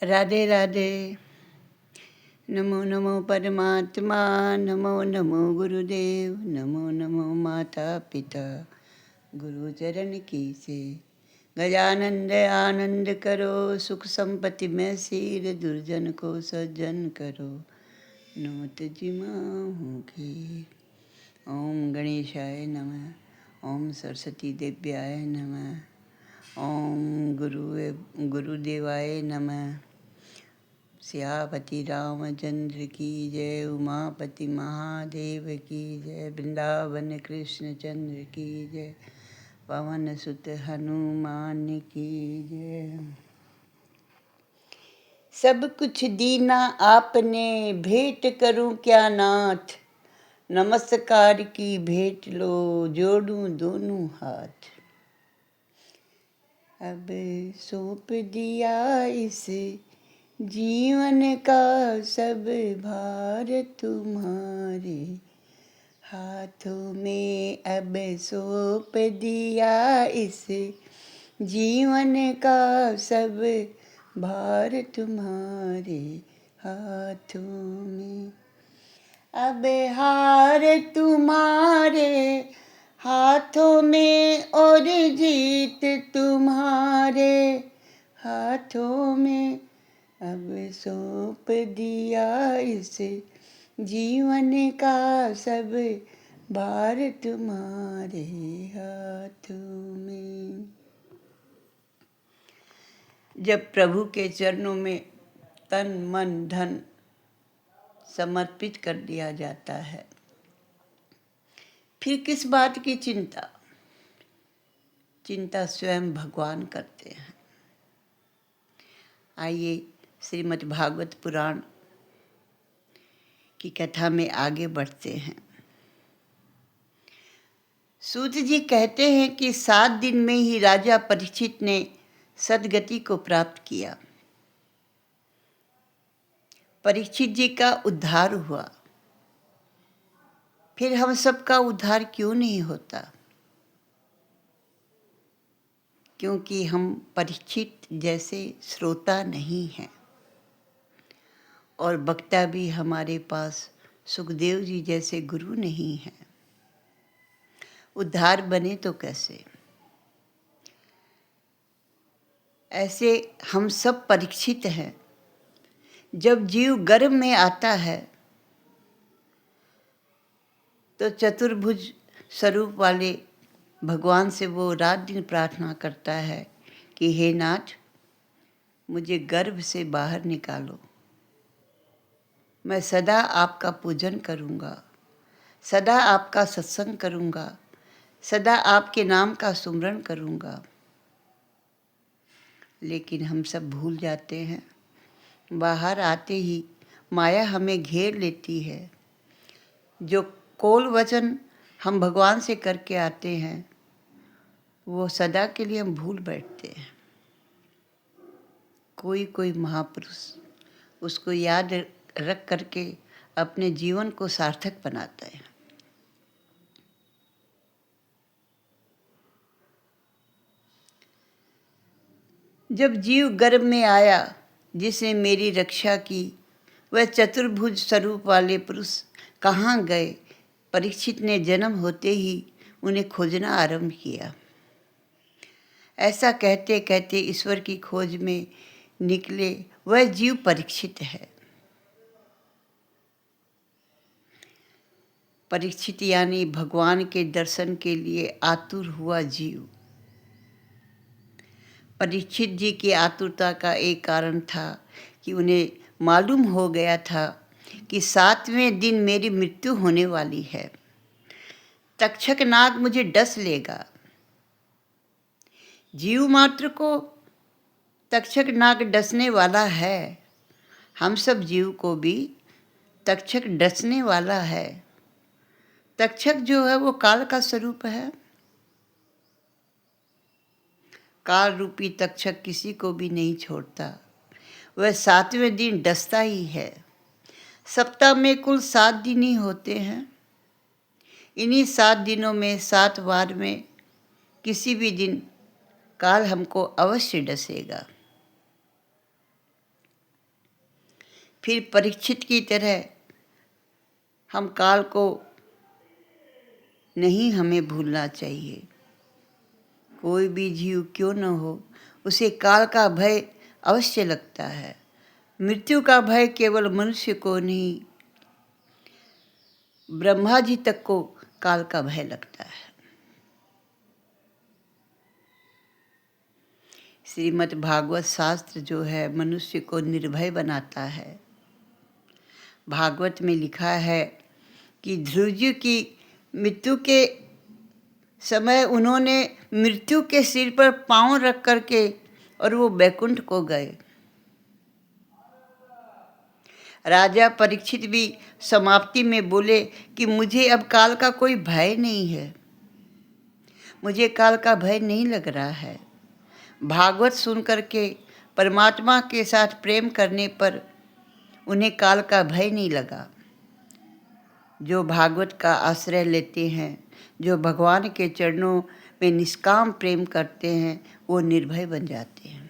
राधे राधे। नमो नमो परमात्मा, नमो नमो गुरुदेव, नमो नमो माता पिता, गुरु चरण की से। गजानंद आनंद करो, सुख संपत्ति में सिर, दुर्जन को सज्जन करो, नोत जिमाहू की। ओम गणेशाय नमः, ओम सरस्वती देव्याय नमः, ओम गुरुदेवाय नमः। सियापति रामचंद्र की जय, उमापति महादेव की जय, वृंदावन कृष्ण चंद्र की जय, पवन सुत हनुमान की जय। सब कुछ दीना आपने, भेंट करूं क्या नाथ, नमस्कार की भेंट लो, जोड़ूं दोनों हाथ। अब सौंप दिया इस जीवन का सब भार तुम्हारे हाथों में। अब सौंप दिया इस जीवन का सब भार तुम्हारे हाथों में। अब हार तुम्हारे हाथों में और जीत तुम्हारे हाथों में। अब सौंप दिया इस जीवन का सब भार तुम्हारे हाथों में। जब प्रभु के चरणों में तन मन धन समर्पित कर दिया जाता है, फिर किस बात की चिंता? चिंता स्वयं भगवान करते हैं। आइए श्रीमद् भागवत पुराण की कथा में आगे बढ़ते हैं। सूत जी कहते हैं कि 7 दिन में ही राजा परीक्षित ने सद्गति को प्राप्त किया। परीक्षित जी का उद्धार हुआ। फिर हम सबका उद्धार क्यों नहीं होता? क्योंकि हम परीक्षित जैसे श्रोता नहीं हैं, और वक्ता भी हमारे पास सुखदेव जी जैसे गुरु नहीं हैं। उद्धार बने तो कैसे? ऐसे हम सब परीक्षित हैं। जब जीव गर्भ में आता है तो चतुर्भुज स्वरूप वाले भगवान से वो रात दिन प्रार्थना करता है कि हे नाथ, मुझे गर्भ से बाहर निकालो। मैं सदा आपका पूजन करूँगा, सदा आपका सत्संग करूँगा, सदा आपके नाम का सुमरण करूँगा। लेकिन हम सब भूल जाते हैं। बाहर आते ही माया हमें घेर लेती है। जो कोल वचन हम भगवान से करके आते हैं, वो सदा के लिए हम भूल बैठते हैं। कोई कोई महापुरुष उसको याद रख करके अपने जीवन को सार्थक बनाता है। जब जीव गर्भ में आया, जिसने मेरी रक्षा की, वह चतुर्भुज स्वरूप वाले पुरुष कहाँ गए? परीक्षित ने जन्म होते ही उन्हें खोजना आरंभ किया। ऐसा कहते कहते ईश्वर की खोज में निकले वह जीव परीक्षित है। परीक्षित यानी भगवान के दर्शन के लिए आतुर हुआ जीव। परीक्षित जी की आतुरता का एक कारण था कि उन्हें मालूम हो गया था कि 7वें दिन मेरी मृत्यु होने वाली है। तक्षक नाग मुझे डस लेगा। जीव मात्र को तक्षक नाग डसने वाला है। हम सब जीव को भी तक्षक डसने वाला है। तक्षक जो है वो काल का स्वरूप है। काल रूपी तक्षक किसी को भी नहीं छोड़ता। वह 7वें दिन डसता ही है। सप्ताह में कुल 7 दिन ही होते हैं। इन्हीं 7 दिनों में 7 वार में किसी भी दिन काल हमको अवश्य डसेगा। फिर परीक्षित की तरह हम काल को नहीं हमें भूलना चाहिए। कोई भी जीव क्यों न हो, उसे काल का भय अवश्य लगता है। मृत्यु का भय केवल मनुष्य को नहीं, ब्रह्मा जी तक को काल का भय लगता है। श्रीमद् भागवत शास्त्र जो है मनुष्य को निर्भय बनाता है। भागवत में लिखा है कि ध्रुव जी की मृत्यु के समय उन्होंने मृत्यु के सिर पर पांव रख करके और वो बैकुंठ को गए। राजा परीक्षित भी समाप्ति में बोले कि मुझे अब काल का कोई भय नहीं है, मुझे काल का भय नहीं लग रहा है। भागवत सुन करके परमात्मा के साथ प्रेम करने पर उन्हें काल का भय नहीं लगा। जो भागवत का आश्रय लेते हैं, जो भगवान के चरणों में निष्काम प्रेम करते हैं, वो निर्भय बन जाते हैं।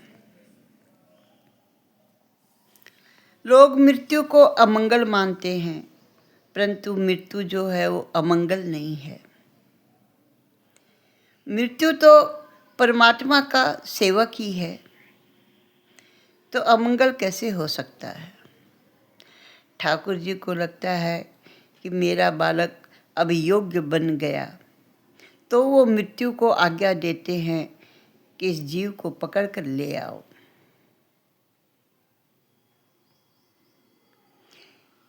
लोग मृत्यु को अमंगल मानते हैं, परंतु मृत्यु जो है वो अमंगल नहीं है। मृत्यु तो परमात्मा का सेवक ही है, तो अमंगल कैसे हो सकता है। ठाकुर जी को लगता है कि मेरा बालक अब योग्य बन गया, तो वो मृत्यु को आज्ञा देते हैं कि इस जीव को पकड़ कर ले आओ।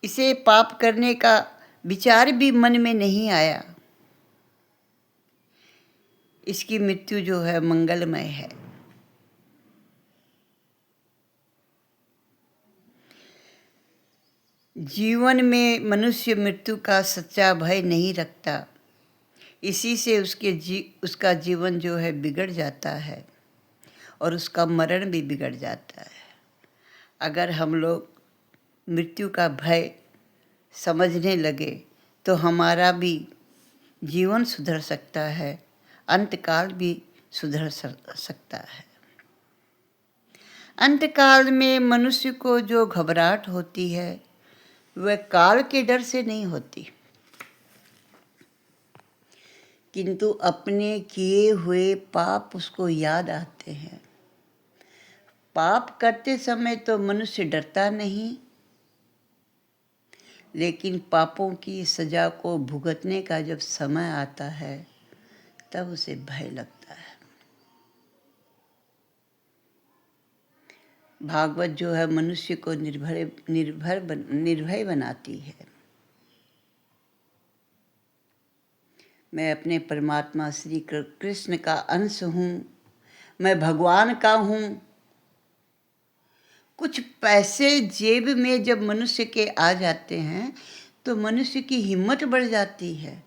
इसे पाप करने का विचार भी मन में नहीं आया। इसकी मृत्यु जो है मंगलमय है। जीवन में मनुष्य मृत्यु का सच्चा भय नहीं रखता, इसी से उसका जीवन जो है बिगड़ जाता है और उसका मरण भी बिगड़ जाता है। अगर हम लोग मृत्यु का भय समझने लगे तो हमारा भी जीवन सुधर सकता है, अंतकाल भी सुधर सकता है। अंतकाल में मनुष्य को जो घबराहट होती है वह काल के डर से नहीं होती, किंतु अपने किए हुए पाप उसको याद आते हैं। पाप करते समय तो मनुष्य डरता नहीं, लेकिन पापों की सजा को भुगतने का जब समय आता है तब उसे भय लगता है। भागवत जो है मनुष्य को निर्भय बनाती है। मैं अपने परमात्मा श्री कृष्ण का अंश हूँ, मैं भगवान का हूँ। कुछ पैसे जेब में जब मनुष्य के आ जाते हैं तो मनुष्य की हिम्मत बढ़ जाती है।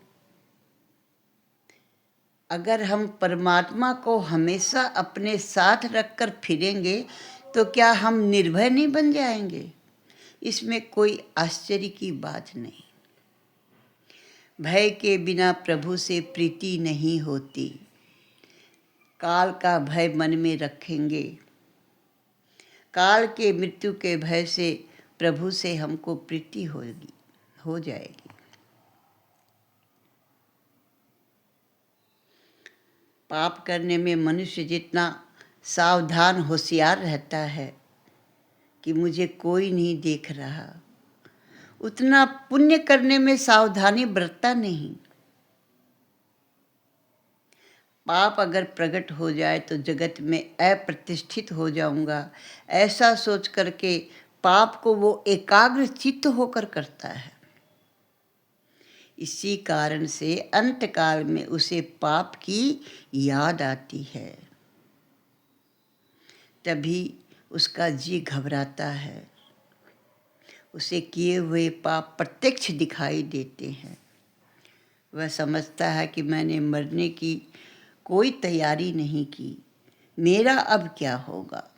अगर हम परमात्मा को हमेशा अपने साथ रखकर फिरेंगे तो क्या हम निर्भय नहीं बन जाएंगे? इसमें कोई आश्चर्य की बात नहीं। भय के बिना प्रभु से प्रीति नहीं होती। काल का भय मन में रखेंगे, काल के मृत्यु के भय से प्रभु से हमको प्रीति हो जाएगी। पाप करने में मनुष्य जितना सावधान होशियार रहता है कि मुझे कोई नहीं देख रहा, उतना पुण्य करने में सावधानी बरतता नहीं। पाप अगर प्रकट हो जाए तो जगत में अप्रतिष्ठित हो जाऊंगा, ऐसा सोच करके पाप को वो एकाग्र चित्त होकर करता है। इसी कारण से अंतकाल में उसे पाप की याद आती है, तभी उसका जी घबराता है। उसे किए हुए पाप प्रत्यक्ष दिखाई देते हैं। वह समझता है कि मैंने मरने की कोई तैयारी नहीं की, मेरा अब क्या होगा।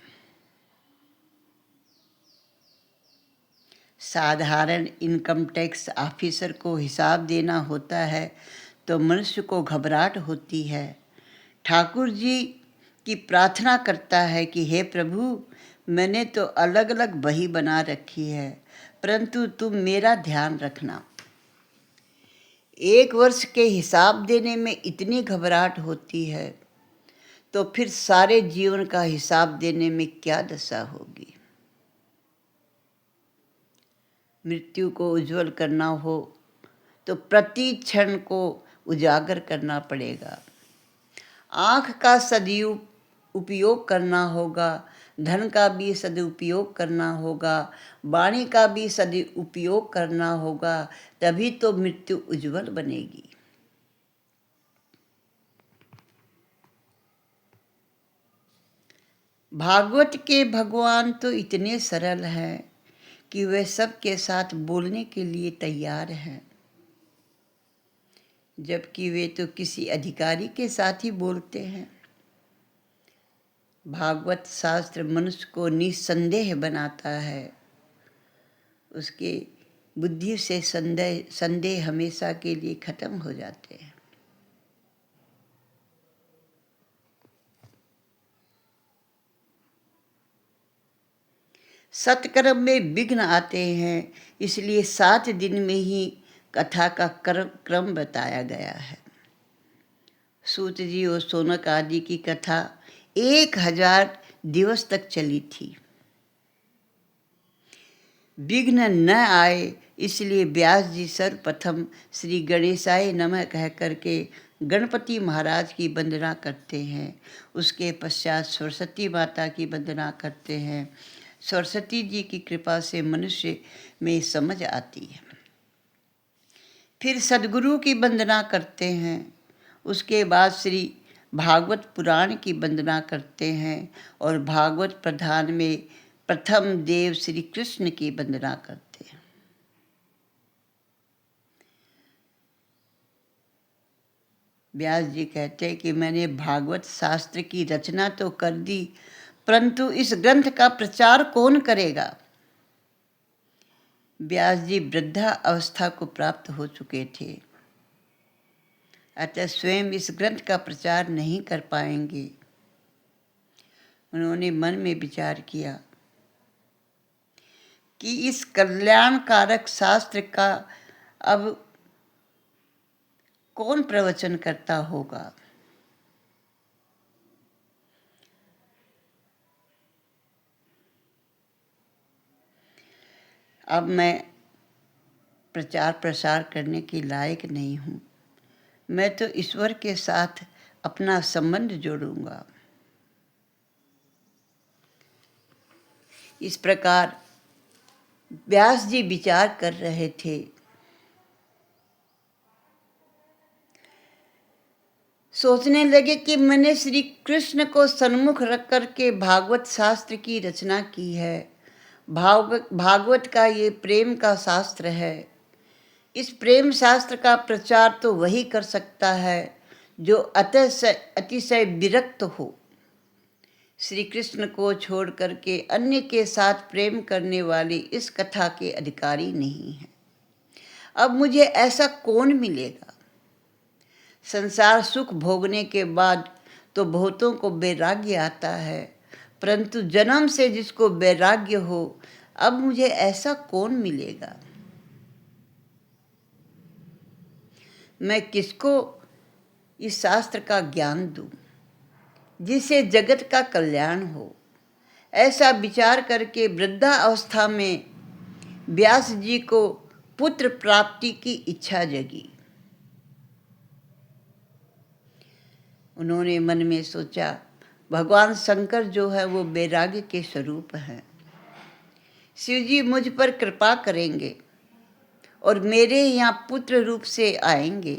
साधारण इनकम टैक्स ऑफिसर को हिसाब देना होता है तो मनुष्य को घबराहट होती है। ठाकुर जी की प्रार्थना करता है कि हे प्रभु, मैंने तो अलग अलग बही बना रखी है, परंतु तुम मेरा ध्यान रखना। 1 वर्ष के हिसाब देने में इतनी घबराहट होती है, तो फिर सारे जीवन का हिसाब देने में क्या दशा होगी। मृत्यु को उज्जवल करना हो तो प्रति क्षण को उजागर करना पड़ेगा। आँख का उपयोग करना होगा, धन का भी सदुपयोग करना होगा, वाणी का भी सदुपयोग करना होगा, तभी तो मृत्यु उज्जवल बनेगी। भागवत के भगवान तो इतने सरल हैं कि वे सबके साथ बोलने के लिए तैयार हैं, जबकि वे तो किसी अधिकारी के साथ ही बोलते हैं। भागवत शास्त्र मनुष्य को निसंदेह बनाता है। उसके बुद्धि से संदेह हमेशा के लिए खत्म हो जाते हैं। सत्कर्म में विघ्न आते हैं, इसलिए 7 दिन में ही कथा का क्रम बताया गया है। सूत जी और सोनक आदि की कथा 1000 दिवस तक चली थी। विघ्न न आए, इसलिए व्यास जी सर्वप्रथम श्री गणेशाय नमः कह करके गणपति महाराज की वंदना करते हैं। उसके पश्चात सरस्वती माता की वंदना करते हैं। सरस्वती जी की कृपा से मनुष्य में समझ आती है। फिर सद्गुरु की वंदना करते हैं। उसके बाद श्री भागवत पुराण की वंदना करते हैं और भागवत प्रधान में प्रथम देव श्री कृष्ण की वंदना करते हैं। व्यास जी कहते हैं कि मैंने भागवत शास्त्र की रचना तो कर दी, परंतु इस ग्रंथ का प्रचार कौन करेगा। व्यास जी वृद्धा अवस्था को प्राप्त हो चुके थे, अतः स्वयं इस ग्रंथ का प्रचार नहीं कर पाएंगे। उन्होंने मन में विचार किया कि इस कल्याणकारक शास्त्र का अब कौन प्रवचन करता होगा। अब मैं प्रचार प्रसार करने के लायक नहीं हूँ। मैं तो ईश्वर के साथ अपना संबंध जोड़ूंगा। इस प्रकार व्यास जी विचार कर रहे थे। सोचने लगे कि मैंने श्री कृष्ण को सन्मुख रख करके भागवत शास्त्र की रचना की है। भागवत का ये प्रेम का शास्त्र है। इस प्रेम शास्त्र का प्रचार तो वही कर सकता है जो अतिशय विरक्त हो। श्री कृष्ण को छोड़ करके अन्य के साथ प्रेम करने वाली इस कथा के अधिकारी नहीं हैं। अब मुझे ऐसा कौन मिलेगा। संसार सुख भोगने के बाद तो बहुतों को वैराग्य आता है, परंतु जन्म से जिसको वैराग्य हो, अब मुझे ऐसा कौन मिलेगा। मैं किसको इस शास्त्र का ज्ञान दूं जिससे जगत का कल्याण हो। ऐसा विचार करके वृद्धा अवस्था में व्यास जी को पुत्र प्राप्ति की इच्छा जगी। उन्होंने मन में सोचा, भगवान शंकर जो है वो वैराग्य के स्वरूप हैं। शिव जी मुझ पर कृपा करेंगे और मेरे यहाँ पुत्र रूप से आएंगे,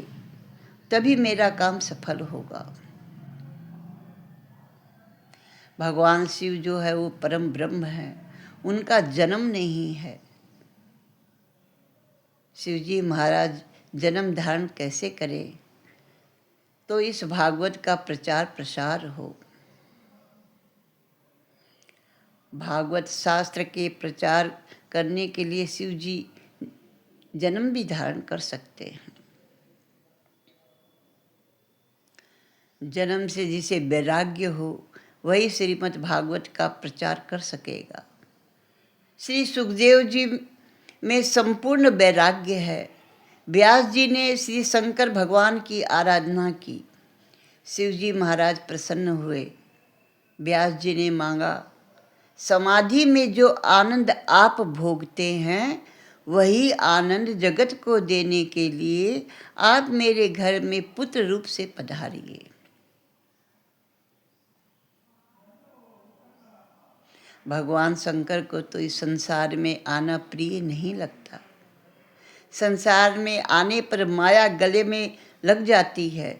तभी मेरा काम सफल होगा। भगवान शिव जो है वो परम ब्रह्म है, उनका जन्म नहीं है। शिव जी महाराज जन्म धारण कैसे करें। तो इस भागवत का प्रचार प्रसार हो। भागवत शास्त्र के प्रचार करने के लिए शिव जी जन्म भी धारण कर सकते हैं। जन्म से जिसे वैराग्य हो वही श्रीमद् भागवत का प्रचार कर सकेगा। श्री सुखदेव जी में संपूर्ण वैराग्य है। व्यास जी ने श्री शंकर भगवान की आराधना की। शिव जी महाराज प्रसन्न हुए। व्यास जी ने मांगा, समाधि में जो आनंद आप भोगते हैं वही आनंद जगत को देने के लिए आप मेरे घर में पुत्र रूप से पधारिए। भगवान शंकर को तो इस संसार में आना प्रिय नहीं लगता। संसार में आने पर माया गले में लग जाती है।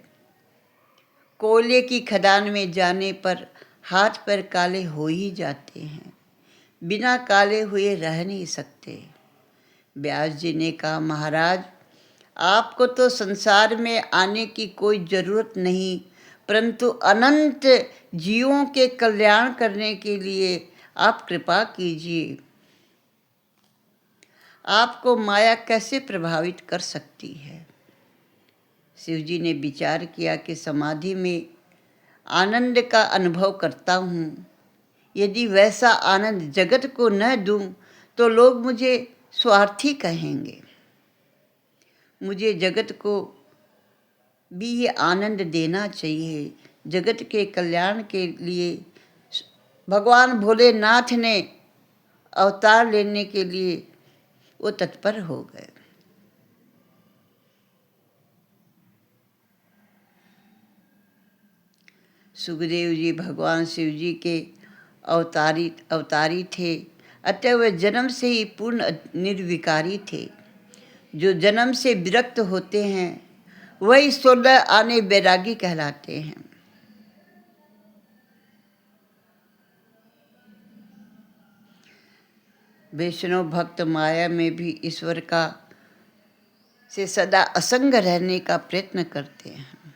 कोयले की खदान में जाने पर हाथ पैर काले हो ही जाते हैं। बिना काले हुए रह नहीं सकते। व्यास जी ने कहा, महाराज आपको तो संसार में आने की कोई ज़रूरत नहीं, परंतु अनंत जीवों के कल्याण करने के लिए आप कृपा कीजिए। आपको माया कैसे प्रभावित कर सकती है? शिव जी ने विचार किया कि समाधि में आनंद का अनुभव करता हूँ। यदि वैसा आनंद जगत को न दूँ तो लोग मुझे स्वार्थी कहेंगे। मुझे जगत को भी ये आनंद देना चाहिए। जगत के कल्याण के लिए भगवान भोलेनाथ ने अवतार लेने के लिए वो तत्पर हो गए। सुखदेव जी भगवान शिव जी के अवतारी थे, अतः वे जन्म से ही पूर्ण निर्विकारी थे। जो जन्म से विरक्त होते हैं वही 16 आने वैरागी कहलाते हैं। वैष्णव भक्त माया में भी ईश्वर का से सदा असंग रहने का प्रयत्न करते हैं।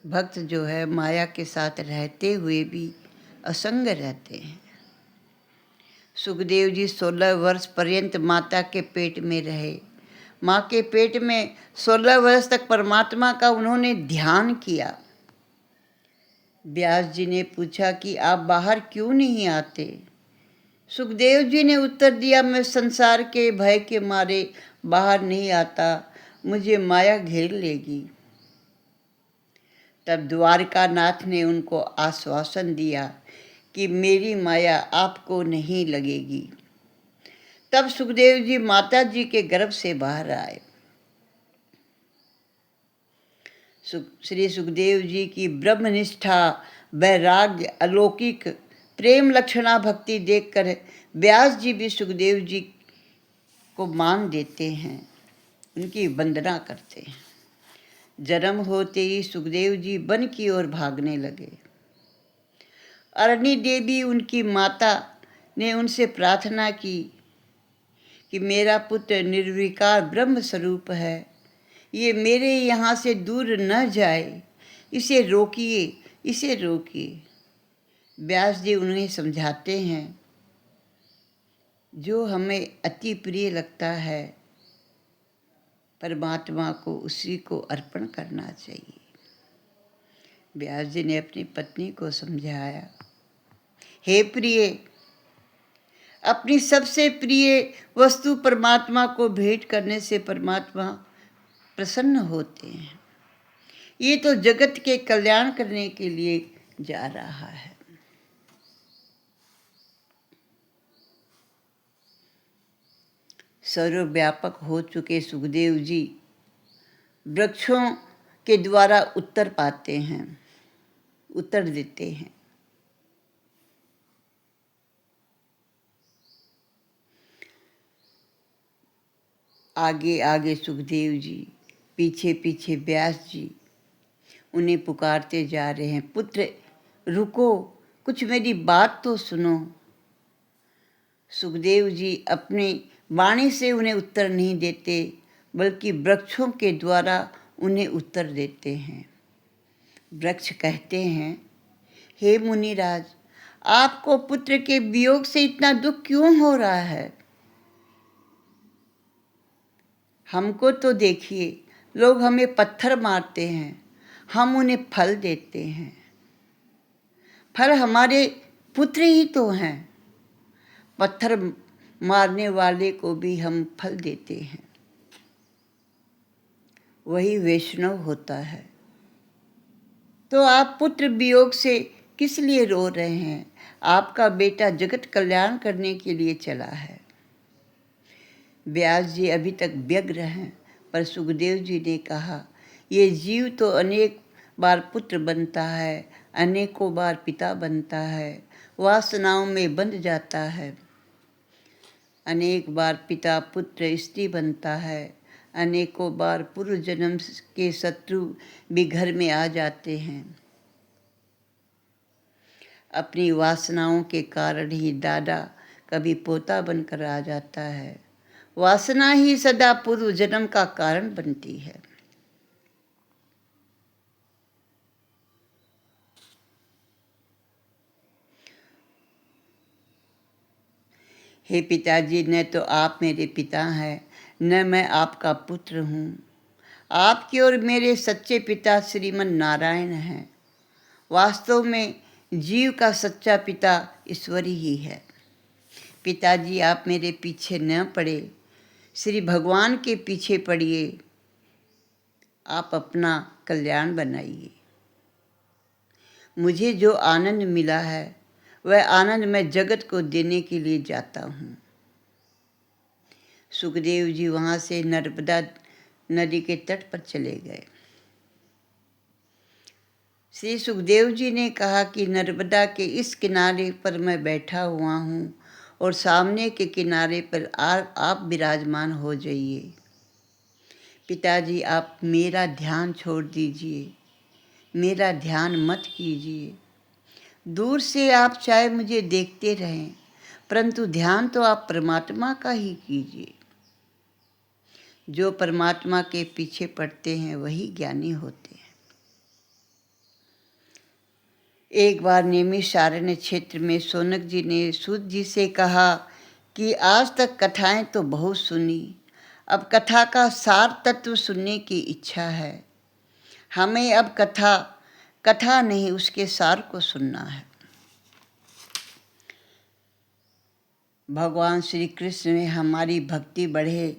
भक्त जो है माया के साथ रहते हुए भी असंग रहते हैं। सुखदेव जी 16 वर्ष पर्यंत माता के पेट में रहे। माँ के पेट में 16 वर्ष तक परमात्मा का उन्होंने ध्यान किया। व्यास जी ने पूछा कि आप बाहर क्यों नहीं आते? सुखदेव जी ने उत्तर दिया, मैं संसार के भय के मारे बाहर नहीं आता, मुझे माया घेर लेगी। तब द्वारकानाथ ने उनको आश्वासन दिया कि मेरी माया आपको नहीं लगेगी। तब सुखदेव जी माता जी के गर्भ से बाहर आए। श्री सुखदेव जी की ब्रह्मनिष्ठा, वैराग्य, अलौकिक प्रेम लक्षणा भक्ति देखकर व्यास जी भी सुखदेव जी को मान देते हैं, उनकी वंदना करते हैं। जन्म होते ही सुखदेव जी वन की ओर भागने लगे। अरणी देवी उनकी माता ने उनसे प्रार्थना की कि मेरा पुत्र निर्विकार ब्रह्म स्वरूप है, ये मेरे यहाँ से दूर न जाए, इसे रोकिए, इसे रोकिए। व्यास जी उन्हें समझाते हैं, जो हमें अति प्रिय लगता है परमात्मा को उसी को अर्पण करना चाहिए। व्यास जी ने अपनी पत्नी को समझाया, हे प्रिय, अपनी सबसे प्रिय वस्तु परमात्मा को भेंट करने से परमात्मा प्रसन्न होते हैं। ये तो जगत के कल्याण करने के लिए जा रहा है। सर्वव्यापक हो चुके सुखदेव जी वृक्षों के द्वारा उत्तर पाते हैं, उत्तर देते हैं। आगे आगे सुखदेव जी, पीछे पीछे व्यास जी उन्हें पुकारते जा रहे हैं, पुत्र रुको, कुछ मेरी बात तो सुनो। सुखदेव जी अपनी वाणी से उन्हें उत्तर नहीं देते, बल्कि वृक्षों के द्वारा उन्हें उत्तर देते हैं। वृक्ष कहते हैं, हे मुनिराज, आपको पुत्र के वियोग से इतना दुख क्यों हो रहा है? हमको तो देखिए, लोग हमें पत्थर मारते हैं, हम उन्हें फल देते हैं। फल हमारे पुत्र ही तो हैं। पत्थर मारने वाले को भी हम फल देते हैं। वही वैष्णव होता है। तो आप पुत्र वियोग से किस लिए रो रहे हैं? आपका बेटा जगत कल्याण करने के लिए चला है। व्यास जी अभी तक व्यग्र हैं, पर सुखदेव जी ने कहा, ये जीव तो अनेक बार पुत्र बनता है, अनेकों बार पिता बनता है, वासनाओं में बंध जाता है। अनेक बार पिता पुत्र स्त्री बनता है, अनेकों बार पूर्व जन्म के शत्रु भी घर में आ जाते हैं। अपनी वासनाओं के कारण ही दादा कभी पोता बनकर आ जाता है। वासना ही सदा पूर्व जन्म का कारण बनती है। हे पिताजी, न तो आप मेरे पिता हैं, न मैं आपका पुत्र हूँ। आपके और मेरे सच्चे पिता श्रीमन नारायण हैं। वास्तव में जीव का सच्चा पिता ईश्वर ही है। पिताजी, आप मेरे पीछे न पड़े, श्री भगवान के पीछे पड़िए। आप अपना कल्याण बनाइए। मुझे जो आनंद मिला है वह आनंद मैं जगत को देने के लिए जाता हूँ। सुखदेव जी वहाँ से नर्मदा नदी के तट पर चले गए। श्री सुखदेव जी ने कहा कि नर्मदा के इस किनारे पर मैं बैठा हुआ हूँ और सामने के किनारे पर आप विराजमान हो जाइए। पिताजी, आप मेरा ध्यान छोड़ दीजिए, मेरा ध्यान मत कीजिए। दूर से आप चाहे मुझे देखते रहें, परंतु ध्यान तो आप परमात्मा का ही कीजिए। जो परमात्मा के पीछे पड़ते हैं वही ज्ञानी होते हैं। एक बार नैमिषारण्य क्षेत्र में शौनक जी ने सूत जी से कहा कि आज तक कथाएं तो बहुत सुनी, अब कथा का सार तत्व सुनने की इच्छा है। हमें अब कथा नहीं, उसके सार को सुनना है। भगवान श्री कृष्ण में हमारी भक्ति बढ़े,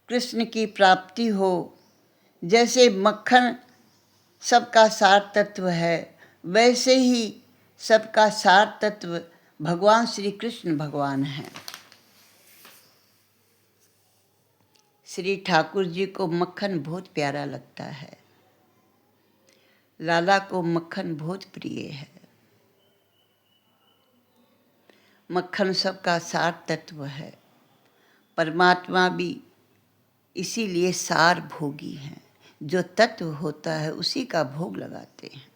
कृष्ण की प्राप्ति हो। जैसे मक्खन सबका सार तत्व है, वैसे ही सबका सार तत्व भगवान श्री कृष्ण भगवान हैं। श्री ठाकुर जी को मक्खन बहुत प्यारा लगता है। लाला को मक्खन बहुत प्रिय है। मक्खन सबका सार तत्व है। परमात्मा भी इसीलिए सार भोगी हैं। जो तत्व होता है उसी का भोग लगाते हैं।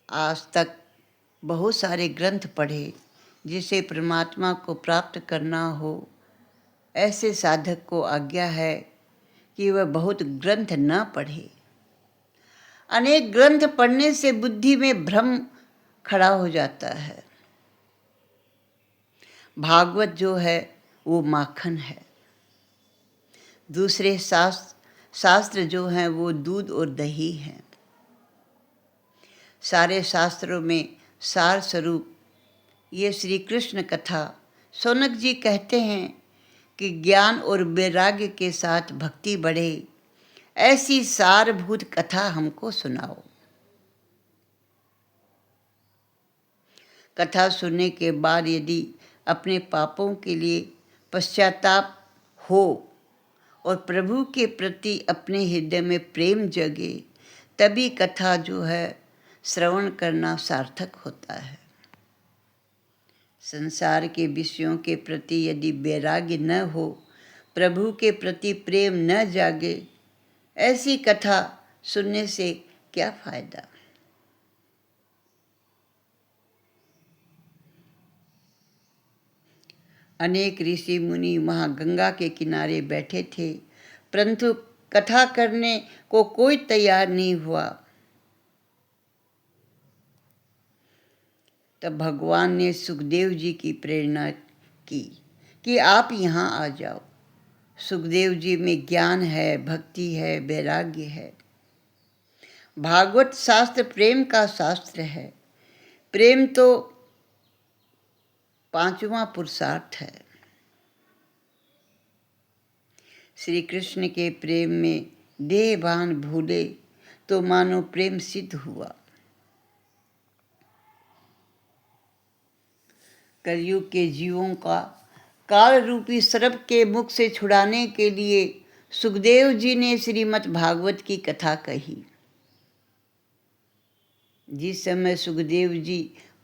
आज तक बहुत सारे ग्रंथ पढ़े। जिसे परमात्मा को प्राप्त करना हो, ऐसे साधक को आज्ञा है कि वह बहुत ग्रंथ न पढ़े। अनेक ग्रंथ पढ़ने से बुद्धि में भ्रम खड़ा हो जाता है। भागवत जो है वो माखन है। दूसरे शास्त्र जो हैं वो दूध और दही हैं। सारे शास्त्रों में सार स्वरूप ये श्री कृष्ण कथा। शौनक जी कहते हैं कि ज्ञान और वैराग्य के साथ भक्ति बढ़े, ऐसी सारभूत कथा हमको सुनाओ। कथा सुनने के बाद यदि अपने पापों के लिए पश्चाताप हो और प्रभु के प्रति अपने हृदय में प्रेम जगे, तभी कथा जो है श्रवण करना सार्थक होता है। संसार के विषयों के प्रति यदि वैराग्य न हो, प्रभु के प्रति प्रेम न जागे, ऐसी कथा सुनने से क्या फायदा। अनेक ऋषि मुनि वहाँ गंगा के किनारे बैठे थे, परंतु कथा करने को कोई तैयार नहीं हुआ। तब भगवान ने सुखदेव जी की प्रेरणा की कि आप यहाँ आ जाओ। सुखदेव जी में ज्ञान है, भक्ति है, वैराग्य है। भागवत शास्त्र प्रेम का शास्त्र है। प्रेम तो पांचवा पुरुषार्थ है। श्री कृष्ण के प्रेम में देहभान भूले तो मानो प्रेम सिद्ध हुआ। कलयुग के जीवों का काल रूपी सर्प के मुख से छुड़ाने के लिए सुखदेव जी ने श्रीमद् भागवत की कथा कही। जिस समय सुखदेव जी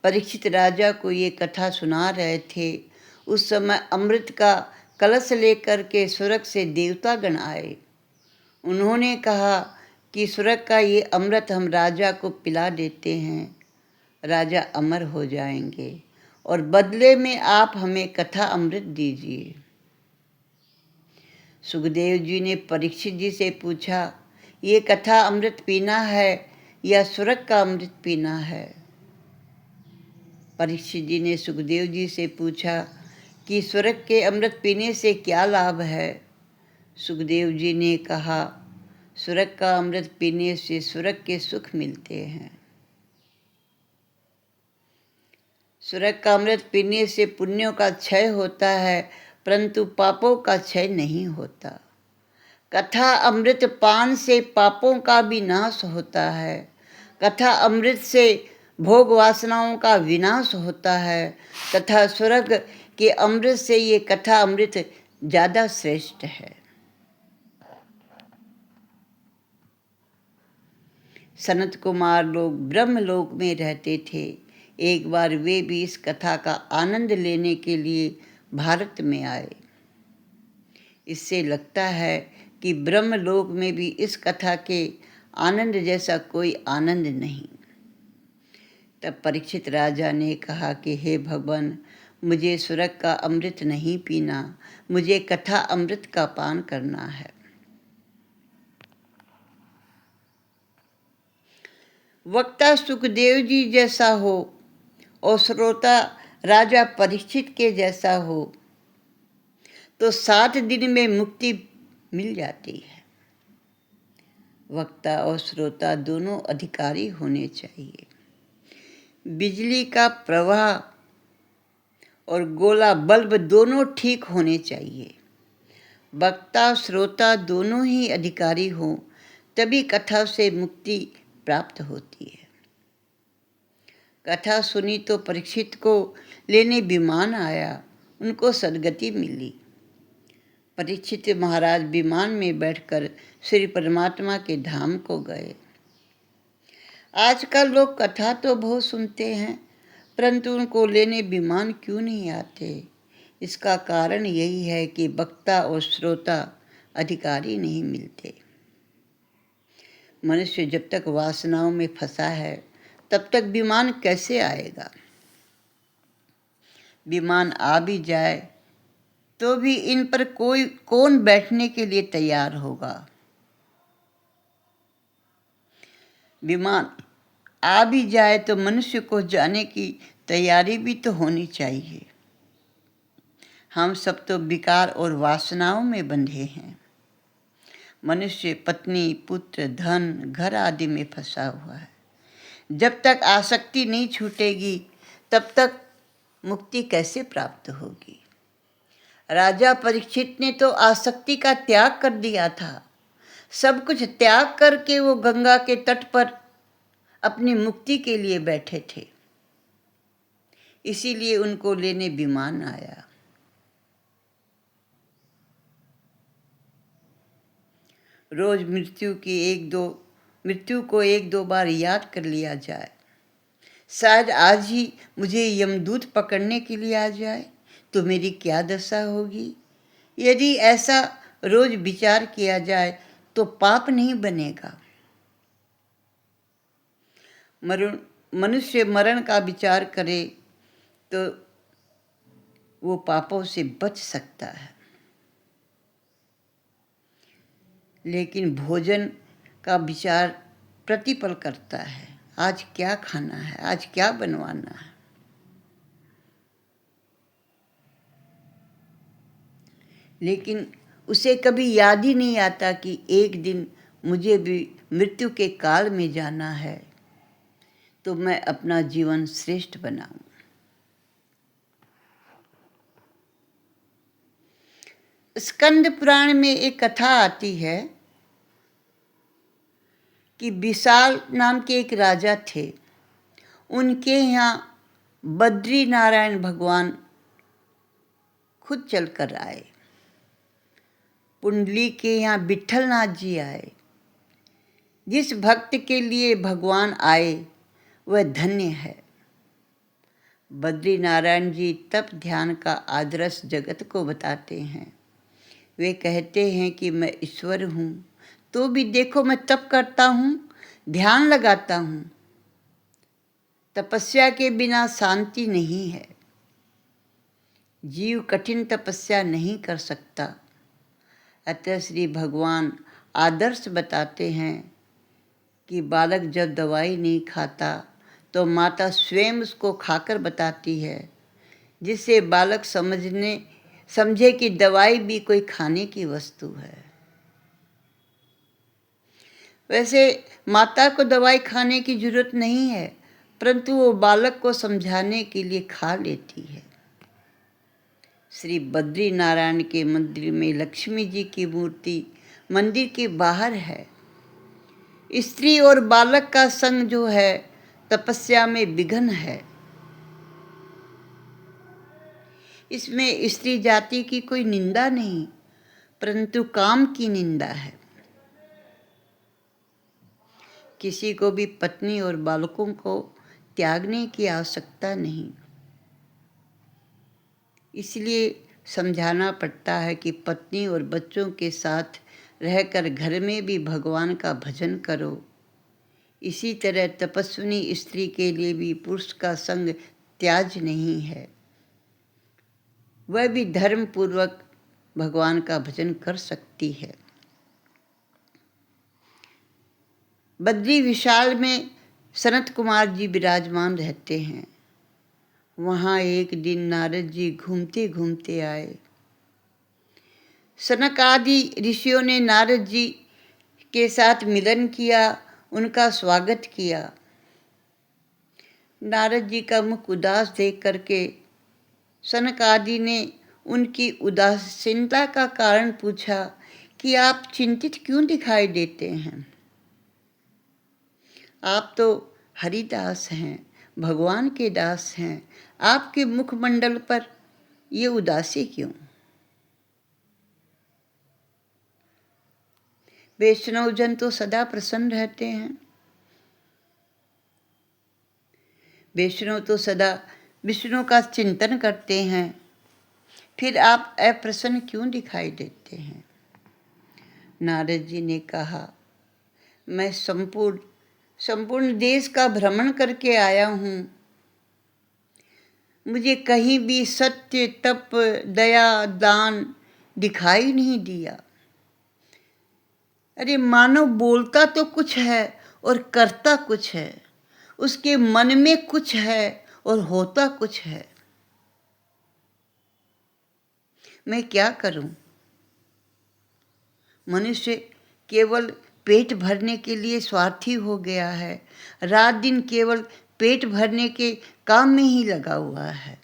परीक्षित राजा को ये कथा सुना रहे थे, उस समय अमृत का कलश लेकर के स्वर्ग से देवतागण आए। उन्होंने कहा कि स्वर्ग का ये अमृत हम राजा को पिला देते हैं, राजा अमर हो जाएंगे और बदले में आप हमें कथा अमृत दीजिए। सुखदेव जी ने परीक्षित जी से पूछा, ये कथा अमृत पीना है या स्वर्ग का अमृत पीना है? परीक्षित जी ने सुखदेव जी से पूछा कि स्वर्ग के अमृत पीने से क्या लाभ है? सुखदेव जी ने कहा, स्वर्ग का अमृत पीने से स्वर्ग के सुख मिलते हैं। स्वर्ग का अमृत पीने से पुण्यों का क्षय होता है, परंतु पापों का क्षय नहीं होता। कथा अमृत पान से पापों का भी नाश होता है। कथा अमृत से भोग वासनाओं का विनाश होता है तथा स्वर्ग के अमृत से ये कथा अमृत ज़्यादा श्रेष्ठ है। सनत कुमार लोग ब्रह्मलोक में रहते थे। एक बार वे भी इस कथा का आनंद लेने के लिए भारत में आए। इससे लगता है कि ब्रह्मलोक में भी इस कथा के आनंद जैसा कोई आनंद नहीं। तब परीक्षित राजा ने कहा कि हे भगवान, मुझे स्वर्ग का अमृत नहीं पीना, मुझे कथा अमृत का पान करना है। वक्ता सुखदेव जी जैसा हो और श्रोता राजा परीक्षित के जैसा हो तो 7 दिन में मुक्ति मिल जाती है। वक्ता और श्रोता दोनों अधिकारी होने चाहिए। बिजली का प्रवाह और गोला बल्ब दोनों ठीक होने चाहिए। वक्ता श्रोता दोनों ही अधिकारी हों तभी कथा से मुक्ति प्राप्त होती है। कथा सुनी तो परीक्षित को लेने विमान आया, उनको सद्गति मिली। परीक्षित महाराज विमान में बैठकर श्री परमात्मा के धाम को गए। आजकल लोग कथा तो बहुत सुनते हैं, परंतु उनको लेने विमान क्यों नहीं आते? इसका कारण यही है कि वक्ता और श्रोता अधिकारी नहीं मिलते। मनुष्य जब तक वासनाओं में फंसा है तब तक विमान कैसे आएगा? विमान आ भी जाए तो भी इन पर कौन बैठने के लिए तैयार होगा? विमान आ भी जाए तो मनुष्य को जाने की तैयारी भी तो होनी चाहिए। हम सब तो विकार और वासनाओं में बंधे हैं। मनुष्य पत्नी, पुत्र, धन, घर आदि में फंसा हुआ है। जब तक आसक्ति नहीं छूटेगी तब तक मुक्ति कैसे प्राप्त होगी? राजा परीक्षित ने तो आसक्ति का त्याग कर दिया था। सब कुछ त्याग करके वो गंगा के तट पर अपनी मुक्ति के लिए बैठे थे। इसीलिए उनको लेने विमान आया। रोज मृत्यु को एक दो बार याद कर लिया जाए। शायद आज ही मुझे यमदूत पकड़ने के लिए आ जाए तो मेरी क्या दशा होगी? यदि ऐसा रोज विचार किया जाए तो पाप नहीं बनेगा। मनुष्य मरण का विचार करे तो वो पापों से बच सकता है। लेकिन भोजन का विचार प्रतिपल करता है, आज क्या खाना है, आज क्या बनवाना है। लेकिन उसे कभी याद ही नहीं आता कि एक दिन मुझे भी मृत्यु के काल में जाना है तो मैं अपना जीवन श्रेष्ठ बनाऊं। स्कंद पुराण में एक कथा आती है कि विशाल नाम के एक राजा थे। उनके यहाँ बद्री नारायण भगवान खुद चलकर आए। पुंडली के यहाँ विट्ठलनाथ जी आए। जिस भक्त के लिए भगवान आए वह धन्य है। बद्री नारायण जी तप ध्यान का आदर्श जगत को बताते हैं। वे कहते हैं कि मैं ईश्वर हूँ, तो भी देखो मैं तप करता हूँ, ध्यान लगाता हूँ। तपस्या के बिना शांति नहीं है। जीव कठिन तपस्या नहीं कर सकता। अतः श्री भगवान आदर्श बताते हैं कि बालक जब दवाई नहीं खाता तो माता स्वयं उसको खाकर बताती है, जिससे बालक समझे कि दवाई भी कोई खाने की वस्तु है। वैसे माता को दवाई खाने की जरूरत नहीं है, परंतु वो बालक को समझाने के लिए खा लेती है। श्री बद्री नारायण के मंदिर में लक्ष्मी जी की मूर्ति मंदिर के बाहर है। स्त्री और बालक का संग जो है तपस्या में विघ्न है। इसमें स्त्री जाति की कोई निंदा नहीं, परंतु काम की निंदा है। किसी को भी पत्नी और बालकों को त्यागने की आवश्यकता नहीं। इसलिए समझाना पड़ता है कि पत्नी और बच्चों के साथ रहकर घर में भी भगवान का भजन करो। इसी तरह तपस्विनी स्त्री के लिए भी पुरुष का संग त्याज नहीं है। वह भी धर्म पूर्वक भगवान का भजन कर सकती है। बद्री विशाल में सनत कुमार जी विराजमान रहते हैं। वहाँ एक दिन नारद जी घूमते घूमते आए। सनक आदि ऋषियों ने नारद जी के साथ मिलन किया, उनका स्वागत किया। नारद जी का मुख उदास देख करके सनक आदि ने उनकी उदासीनता का कारण पूछा कि आप चिंतित क्यों दिखाई देते हैं? आप तो हरिदास हैं, भगवान के दास हैं, आपके मुखमंडल पर ये उदासी क्यों? वैष्णव जन तो सदा प्रसन्न रहते हैं। वैष्णव तो सदा विष्णु का चिंतन करते हैं, फिर आप अप्रसन्न क्यों दिखाई देते हैं? नारद जी ने कहा, मैं संपूर्ण देश का भ्रमण करके आया हूँ। मुझे कहीं भी सत्य, तप, दया, दान दिखाई नहीं दिया। अरे मानव बोलता तो कुछ है और करता कुछ है, उसके मन में कुछ है और होता कुछ है। मैं क्या करूं? मनुष्य केवल पेट भरने के लिए स्वार्थी हो गया है। रात दिन केवल पेट भरने के काम में ही लगा हुआ है।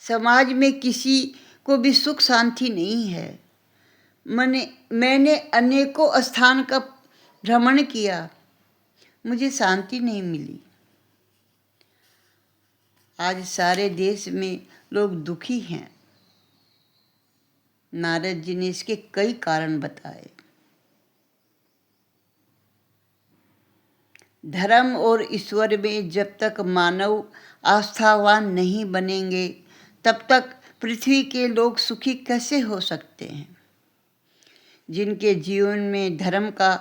समाज में किसी को भी सुख शांति नहीं है। मैंने अनेकों स्थान का भ्रमण किया, मुझे शांति नहीं मिली। आज सारे देश में लोग दुखी हैं। नारद जी ने इसके कई कारण बताए। धर्म और ईश्वर में जब तक मानव आस्थावान नहीं बनेंगे, तब तक पृथ्वी के लोग सुखी कैसे हो सकते हैं? जिनके जीवन में धर्म का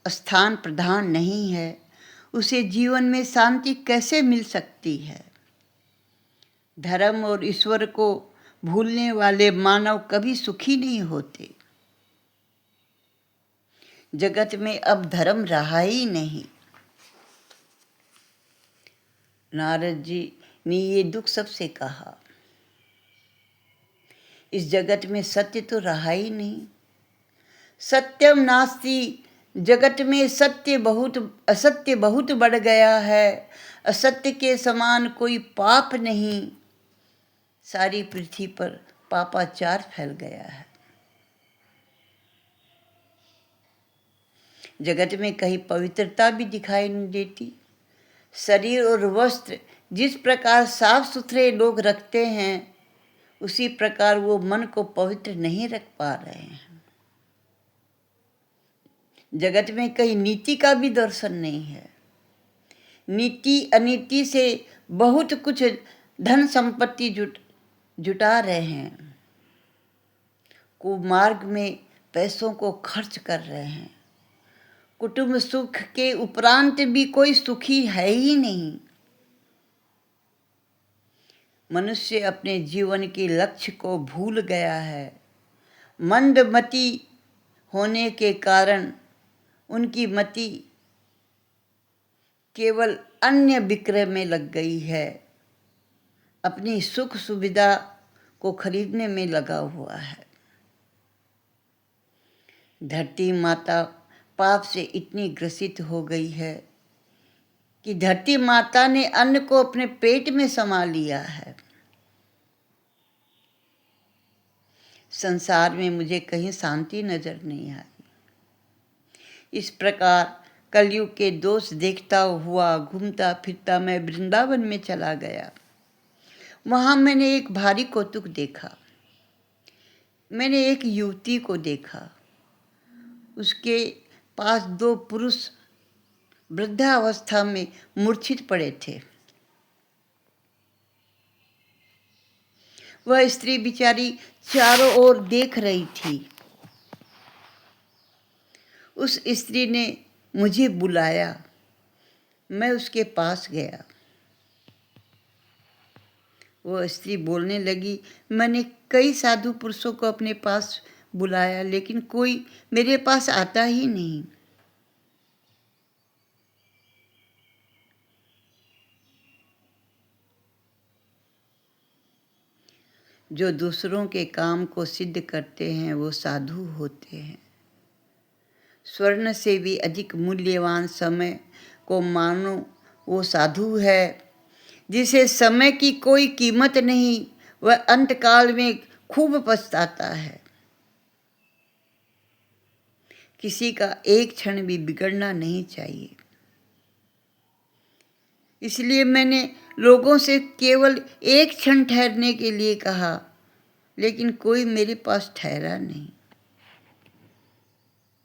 स्थान प्रधान नहीं है, उसे जीवन में शांति कैसे मिल सकती है? धर्म और ईश्वर को भूलने वाले मानव कभी सुखी नहीं होते। जगत में अब धर्म रहा ही नहीं। नारद जी ने ये दुख सबसे कहा। इस जगत में सत्य तो रहा ही नहीं। सत्यम नास्ति जगत में असत्य बहुत बढ़ गया है, असत्य के समान कोई पाप नहीं, सारी पृथ्वी पर पापाचार फैल गया है। जगत में कहीं पवित्रता भी दिखाई नहीं देती। शरीर और वस्त्र जिस प्रकार साफ सुथरे लोग रखते हैं, उसी प्रकार वो मन को पवित्र नहीं रख पा रहे हैं। जगत में कहीं नीति का भी दर्शन नहीं है। नीति अनीति से बहुत कुछ धन संपत्ति जुटा रहे हैं, कुमार्ग में पैसों को खर्च कर रहे हैं। कुटुंब सुख के उपरांत भी कोई सुखी है ही नहीं। मनुष्य अपने जीवन के लक्ष्य को भूल गया है। मंदमती होने के कारण उनकी मति केवल अन्य विक्रय में लग गई है, अपनी सुख सुविधा को खरीदने में लगा हुआ है। धरती माता पाप से इतनी ग्रसित हो गई है कि धरती माता ने अन्न को अपने पेट में समा लिया है। संसार में मुझे कहीं शांति नजर नहीं आई। इस प्रकार कलयुग के दोष देखता हुआ घूमता फिरता मैं वृंदावन में चला गया। वहाँ मैंने एक भारी कौतुक देखा। मैंने एक युवती को देखा। उसके पास दो पुरुष वृद्धावस्था में मूर्छित पड़े थे। वह स्त्री बिचारी चारों ओर देख रही थी। उस स्त्री ने मुझे बुलाया। मैं उसके पास गया। वो स्त्री बोलने लगी, मैंने कई साधु पुरुषों को अपने पास बुलाया, लेकिन कोई मेरे पास आता ही नहीं। जो दूसरों के काम को सिद्ध करते हैं वो साधु होते हैं। स्वर्ण से भी अधिक मूल्यवान समय को मानो वो साधु है। जिसे समय की कोई कीमत नहीं, वह अंतकाल में खूब पछताता है। किसी का एक क्षण भी बिगड़ना नहीं चाहिए। इसलिए मैंने लोगों से केवल एक क्षण ठहरने के लिए कहा, लेकिन कोई मेरे पास ठहरा नहीं।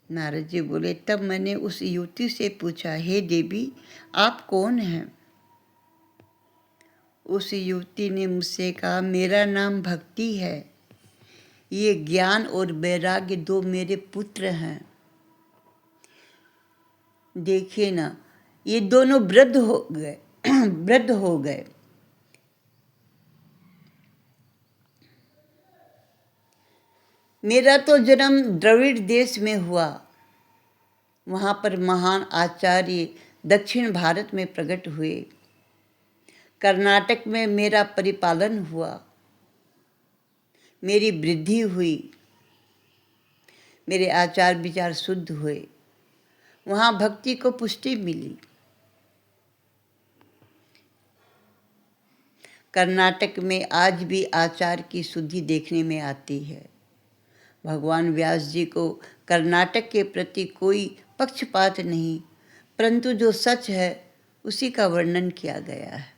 नारद जी बोले, तब मैंने उस युवती से पूछा, हे देवी, आप कौन हैं? उस युवती ने मुझसे कहा, मेरा नाम भक्ति है। ये ज्ञान और वैराग्य दो मेरे पुत्र हैं। देखिए ना, ये दोनों वृद्ध हो गए वृद्ध हो गए। मेरा तो जन्म द्रविड़ देश में हुआ। वहाँ पर महान आचार्य दक्षिण भारत में प्रकट हुए। कर्नाटक में मेरा परिपालन हुआ, मेरी वृद्धि हुई, मेरे आचार विचार शुद्ध हुए। वहाँ भक्ति को पुष्टि मिली। कर्नाटक में आज भी आचार की शुद्धि देखने में आती है। भगवान व्यास जी को कर्नाटक के प्रति कोई पक्षपात नहीं, परंतु जो सच है उसी का वर्णन किया गया है।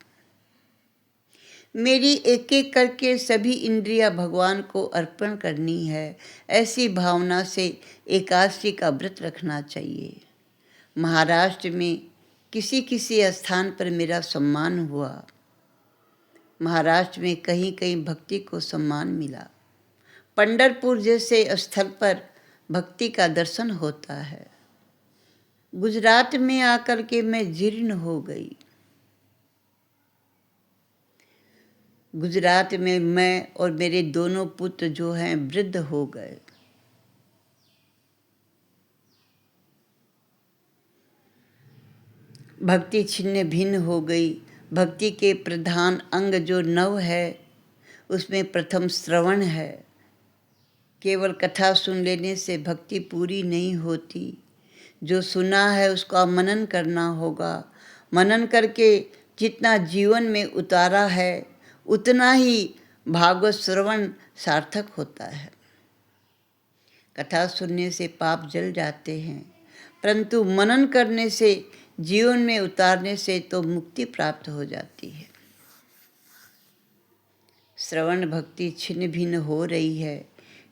मेरी एक एक करके सभी इंद्रियां भगवान को अर्पण करनी है, ऐसी भावना से एकादशी का व्रत रखना चाहिए। महाराष्ट्र में किसी किसी स्थान पर मेरा सम्मान हुआ। महाराष्ट्र में कहीं कहीं भक्ति को सम्मान मिला। पंढरपुर जैसे स्थल पर भक्ति का दर्शन होता है। गुजरात में आकर के मैं जीर्ण हो गई। गुजरात में मैं और मेरे दोनों पुत्र जो हैं वृद्ध हो गए। भक्ति छिन्न भिन्न हो गई। भक्ति के प्रधान अंग जो नव है, उसमें प्रथम श्रवण है। केवल कथा सुन लेने से भक्ति पूरी नहीं होती। जो सुना है उसका मनन करना होगा। मनन करके जितना जीवन में उतारा है उतना ही भागवत श्रवण सार्थक होता है। कथा सुनने से पाप जल जाते हैं, परंतु मनन करने से, जीवन में उतारने से तो मुक्ति प्राप्त हो जाती है। श्रवण भक्ति छिन्न भिन्न हो रही है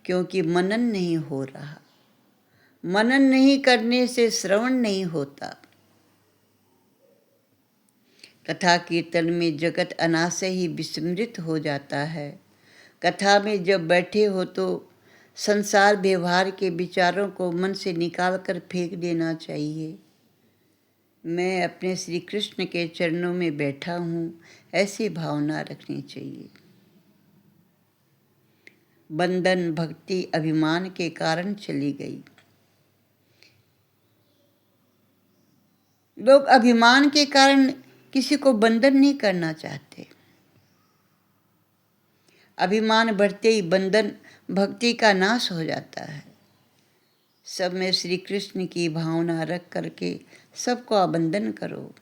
क्योंकि मनन नहीं हो रहा। मनन नहीं करने से श्रवण नहीं होता। कथा कीर्तन में जगत अनासय ही विस्मृत हो जाता है। कथा में जब बैठे हो तो संसार व्यवहार के विचारों को मन से निकाल कर फेंक देना चाहिए। मैं अपने श्री कृष्ण के चरणों में बैठा हूँ, ऐसी भावना रखनी चाहिए। बंधन भक्ति अभिमान के कारण चली गई। लोग अभिमान के कारण किसी को बंधन नहीं करना चाहते। अभिमान बढ़ते ही बंधन भक्ति का नाश हो जाता है। सब में श्री कृष्ण की भावना रख करके सबको आबंधन करो।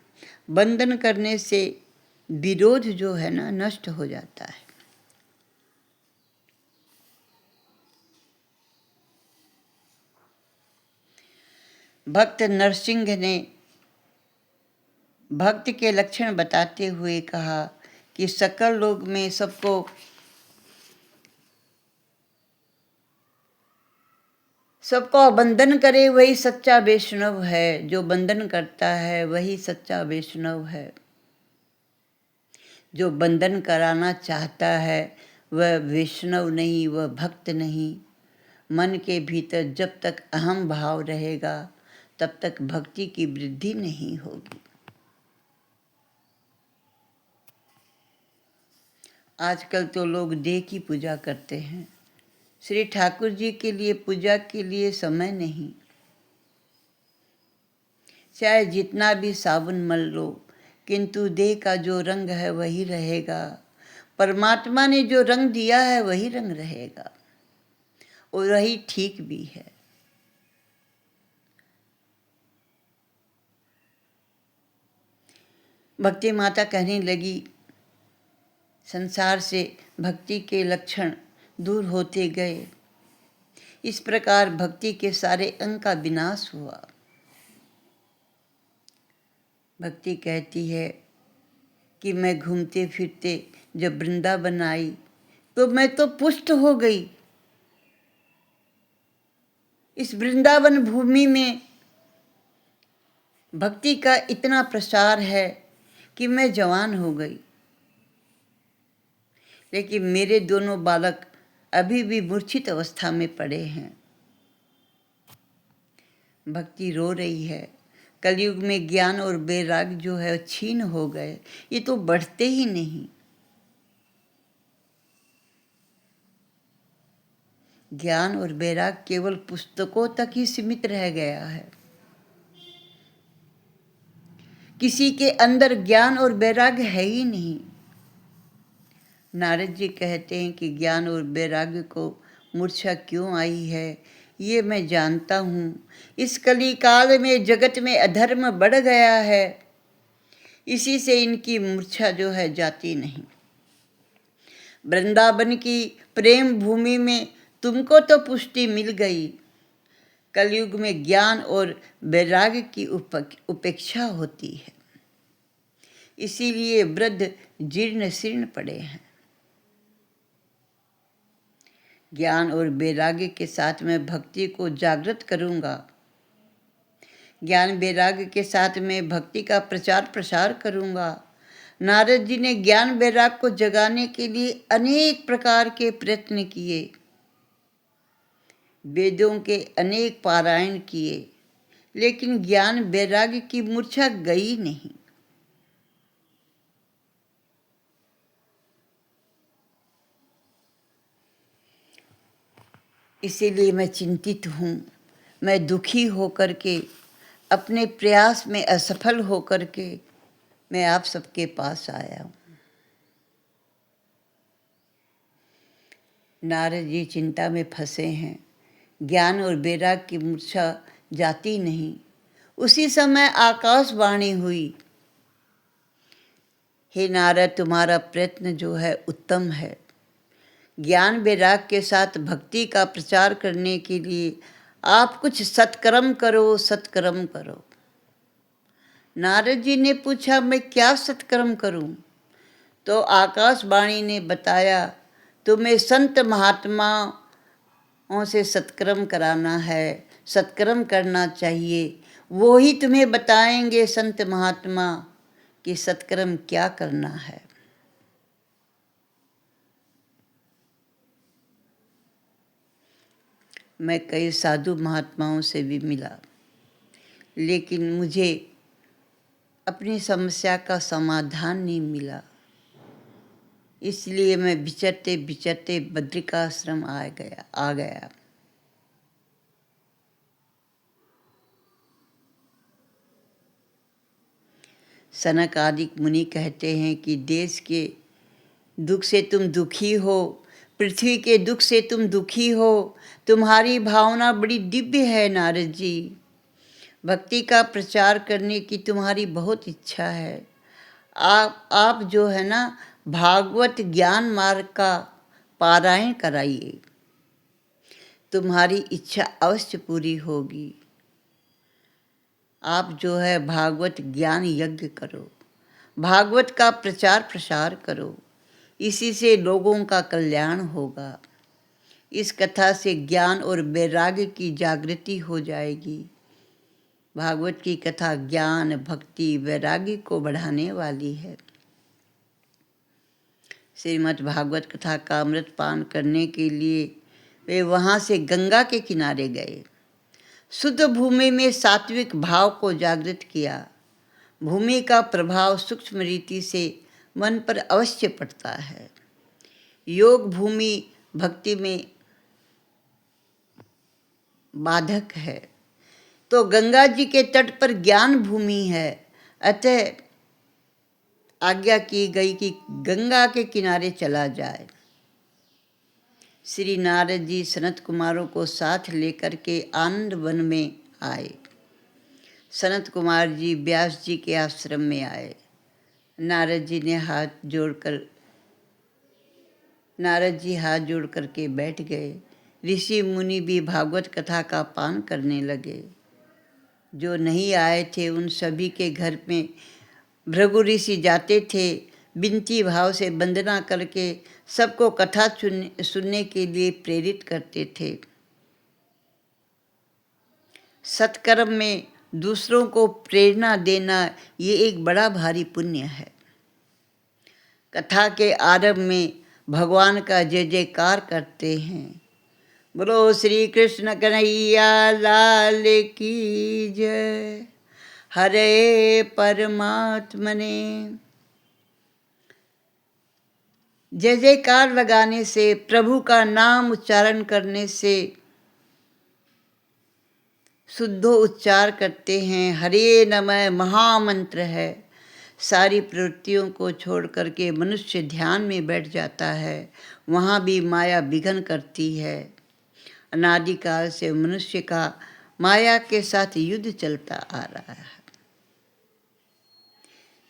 बंधन करने से विरोध जो है ना, नष्ट हो जाता है। भक्त नरसिंह ने भक्त के लक्षण बताते हुए कहा कि सकल लोग में सबको बंधन करे वही सच्चा वैष्णव है। जो बंधन करता है वही सच्चा वैष्णव है। जो बंधन कराना चाहता है वह वैष्णव नहीं, वह भक्त नहीं। मन के भीतर जब तक अहम भाव रहेगा तब तक भक्ति की वृद्धि नहीं होगी। आजकल तो लोग देह की पूजा करते हैं। श्री ठाकुर जी के लिए पूजा के लिए समय नहीं। चाहे जितना भी साबुन मल लो, किंतु देह का जो रंग है वही रहेगा। परमात्मा ने जो रंग दिया है वही रंग रहेगा और वही ठीक भी है। भक्ति माता कहने लगी, संसार से भक्ति के लक्षण दूर होते गए। इस प्रकार भक्ति के सारे अंग का विनाश हुआ। भक्ति कहती है कि मैं घूमते फिरते जब वृंदावन आई तो मैं तो पुष्ट हो गई। इस वृंदावन भूमि में भक्ति का इतना प्रसार है कि मैं जवान हो गई, लेकिन मेरे दोनों बालक अभी भी मूर्छित अवस्था में पड़े हैं। भक्ति रो रही है। कलयुग में ज्ञान और वैराग्य जो है छीन हो गए, ये तो बढ़ते ही नहीं। ज्ञान और वैराग्य केवल पुस्तकों तक ही सीमित रह गया है। किसी के अंदर ज्ञान और वैराग्य है ही नहीं। नारद जी कहते हैं कि ज्ञान और वैराग्य को मूर्छा क्यों आई है, ये मैं जानता हूँ। इस कली काल में जगत में अधर्म बढ़ गया है, इसी से इनकी मूर्छा जो है जाती नहीं। वृंदावन की प्रेम भूमि में तुमको तो पुष्टि मिल गई। कलयुग में ज्ञान और वैराग्य की उपेक्षा होती है, इसीलिए वृद्ध जीर्ण शीर्ण पड़े हैं। ज्ञान और वैराग्य के साथ मैं भक्ति को जागृत करूँगा। ज्ञान वैराग्य के साथ मैं भक्ति का प्रचार प्रसार करूँगा। नारद जी ने ज्ञान वैराग्य को जगाने के लिए अनेक प्रकार के प्रयत्न किए, वेदों के अनेक पारायण किए, लेकिन ज्ञान वैराग्य की मूर्छा गई नहीं। इसीलिए मैं चिंतित हूँ। मैं दुखी होकर के, अपने प्रयास में असफल होकर के मैं आप सबके पास आया हूँ। नारद जी चिंता में फंसे हैं। ज्ञान और वैराग्य की मूर्छा जाती नहीं। उसी समय आकाशवाणी हुई, हे नारद, तुम्हारा प्रयत्न जो है उत्तम है। ज्ञान वैराग के साथ भक्ति का प्रचार करने के लिए आप कुछ सत्कर्म करो, सत्कर्म करो। नारद जी ने पूछा, मैं क्या सत्कर्म करूं? तो आकाशवाणी ने बताया, तुम्हें संत महात्माओं से सत्कर्म कराना है, सत्कर्म करना चाहिए। वो ही तुम्हें बताएंगे संत महात्मा कि सत्कर्म क्या करना है। मैं कई साधु महात्माओं से भी मिला, लेकिन मुझे अपनी समस्या का समाधान नहीं मिला। इसलिए मैं विचरते विचरते बद्रिकाश्रम आ गया। सनक आदि मुनि कहते हैं कि देश के दुख से तुम दुखी हो, पृथ्वी के दुख से तुम दुखी हो, तुम्हारी भावना बड़ी दिव्य है नारद जी। भक्ति का प्रचार करने की तुम्हारी बहुत इच्छा है। आप जो है ना, भागवत ज्ञान मार्ग का पारायण कराइए, तुम्हारी इच्छा अवश्य पूरी होगी। आप जो है भागवत ज्ञान यज्ञ करो, भागवत का प्रचार प्रसार करो, इसी से लोगों का कल्याण होगा। इस कथा से ज्ञान और वैराग्य की जागृति हो जाएगी। भागवत की कथा ज्ञान, भक्ति, वैराग्य को बढ़ाने वाली है। श्रीमद् भागवत कथा का अमृत पान करने के लिए वे वहाँ से गंगा के किनारे गए। शुद्ध भूमि में सात्विक भाव को जागृत किया। भूमि का प्रभाव सूक्ष्म रीति से मन पर अवश्य पड़ता है। योग भूमि भक्ति में बाधक है, तो गंगा जी के तट पर ज्ञान भूमि है। अतः आज्ञा की गई कि गंगा के किनारे चला जाए। श्री नारद जी सनत कुमारों को साथ लेकर के आनंद वन में आए। सनत कुमार जी व्यास जी के आश्रम में आए। नारद जी हाथ जोड़ करके बैठ गए। ऋषि मुनि भी भागवत कथा का पान करने लगे। जो नहीं आए थे उन सभी के घर में भृगु ऋषि जाते थे, विनती भाव से वंदना करके सबको कथा सुनने के लिए प्रेरित करते थे। सत्कर्म में दूसरों को प्रेरणा देना ये एक बड़ा भारी पुण्य है। कथा के आरंभ में भगवान का जय जयकार करते हैं। बोलो श्री कृष्ण कन्हैया लाल की जय। हरे परमात्मने। जय जयकार लगाने से, प्रभु का नाम उच्चारण करने से, शुद्धो उच्चार करते हैं। हरे नमः महामंत्र है। सारी प्रवृत्तियों को छोड़ करके मनुष्य ध्यान में बैठ जाता है। वहाँ भी माया विघ्न करती है। अनादिकाल से मनुष्य का माया के साथ युद्ध चलता आ रहा है।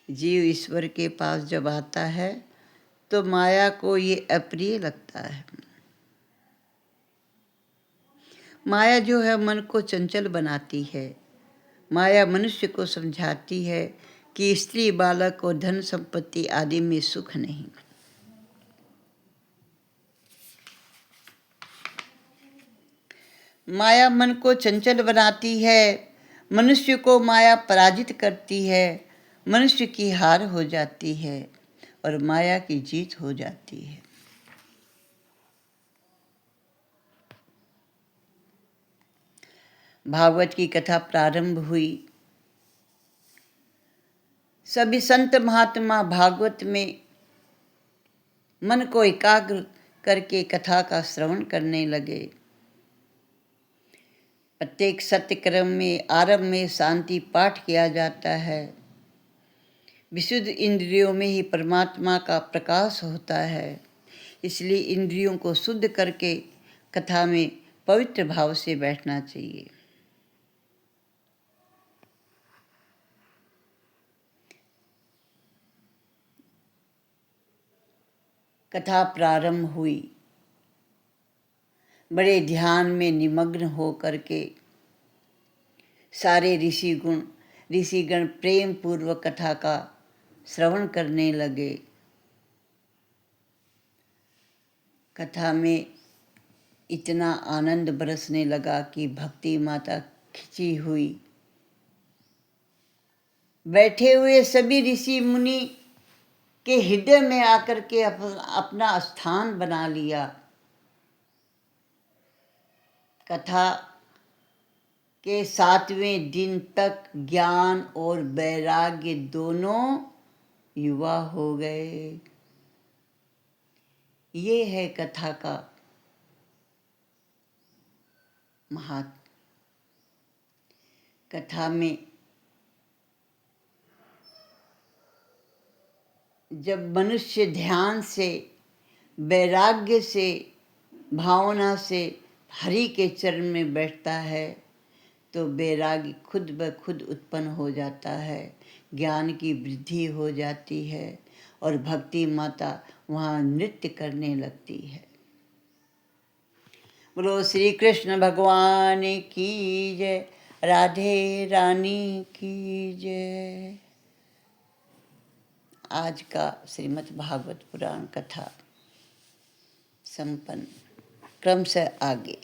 जीव ईश्वर के पास जब आता है तो माया को ये अप्रिय लगता है। माया जो है मन को चंचल बनाती है। माया मनुष्य को समझाती है कि स्त्री, बालक और धन संपत्ति आदि में सुख नहीं। माया मन को चंचल बनाती है। मनुष्य को माया पराजित करती है। मनुष्य की हार हो जाती है और माया की जीत हो जाती है। भागवत की कथा प्रारंभ हुई। सभी संत महात्मा भागवत में मन को एकाग्र करके कथा का श्रवण करने लगे। प्रत्येक सत्यक्रम में आरंभ में शांति पाठ किया जाता है। विशुद्ध इंद्रियों में ही परमात्मा का प्रकाश होता है। इसलिए इंद्रियों को शुद्ध करके कथा में पवित्र भाव से बैठना चाहिए। कथा प्रारंभ हुई। बड़े ध्यान में निमग्न हो करके सारे ऋषिगण प्रेम पूर्वक कथा का श्रवण करने लगे। कथा में इतना आनंद बरसने लगा कि भक्ति माता खिंची हुई। बैठे हुए सभी ऋषि मुनि के हृदय में आकर के अपना स्थान बना लिया। कथा के 7वें दिन तक ज्ञान और वैराग्य दोनों युवा हो गए। ये है कथा का महात्म। कथा में जब मनुष्य ध्यान से, वैराग्य से, भावना से हरि के चरण में बैठता है तो वैराग्य खुद ब खुद उत्पन्न हो जाता है, ज्ञान की वृद्धि हो जाती है और भक्ति माता वहाँ नृत्य करने लगती है। बोलो श्री कृष्ण भगवान की जय, राधे रानी की जय। आज का श्रीमद् भागवत पुराण कथा संपन्न। क्रम से आगे।